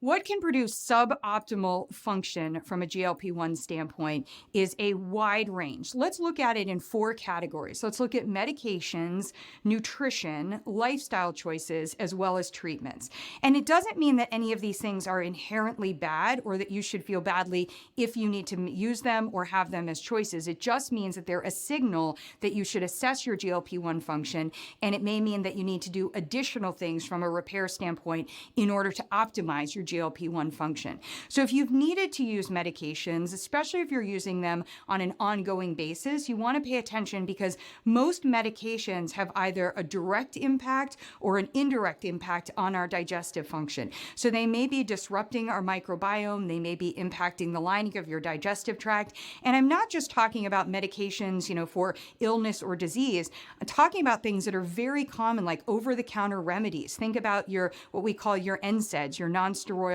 What can produce suboptimal function from a GLP-1 standpoint is a wide range. Let's look at it in four categories. Let's look at medications, nutrition, lifestyle choices, as well as treatments. And it doesn't mean that any of these things are inherently bad or that you should feel badly if you need to use them or have them as choices. It just means that they're a signal that you should assess your GLP-1 function, and it may mean that you need to do additional things from a repair standpoint in order to optimize your GLP-1 function. So if you've needed to use medications, especially if you're using them on an ongoing basis, you want to pay attention because most medications have either a direct impact or an indirect impact on our digestive function. So they may be disrupting our microbiome, they may be impacting the lining of your digestive tract. And I'm not just talking about medications, for illness or disease. I'm talking about things that are very common, like over-the-counter remedies. Think about what we call your NSAIDs, your non-steroidal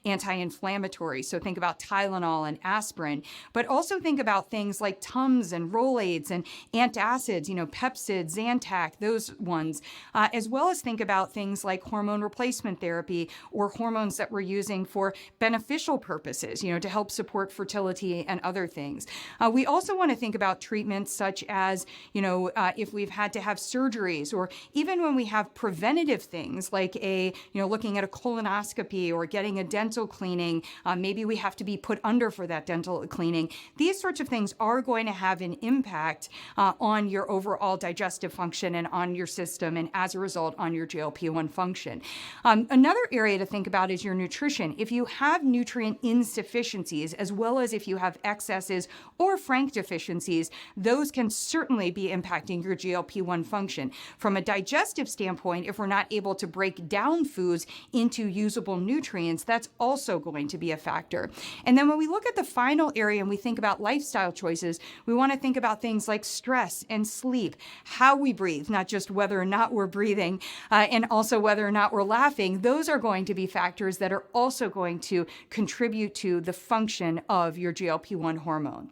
anti-inflammatories. So think about Tylenol and aspirin, but also think about things like Tums and Rolaids and antacids, Pepcid, Zantac, those ones, as well as think about things like hormone replacement therapy or hormones that we're using for beneficial purposes, to help support fertility and other things. We also want to think about treatments such as, if we've had to have surgeries, or even when we have preventative things like looking at a colonoscopy or getting a dental cleaning, maybe we have to be put under for that dental cleaning. These sorts of things are going to have an impact on your overall digestive function and on your system, and as a result on your GLP-1 function. Another area to think about is your nutrition. If you have nutrient insufficiencies, as well as if you have excesses or frank deficiencies, those can certainly be impacting your GLP-1 function. From a digestive standpoint, if we're not able to break down foods into usable nutrients, that's also going to be a factor. And then when we look at the final area and we think about lifestyle choices, we want to think about things like stress and sleep, how we breathe, not just whether or not we're breathing, and also whether or not we're laughing. Those are going to be factors that are also going to contribute to the function of your GLP-1 hormone.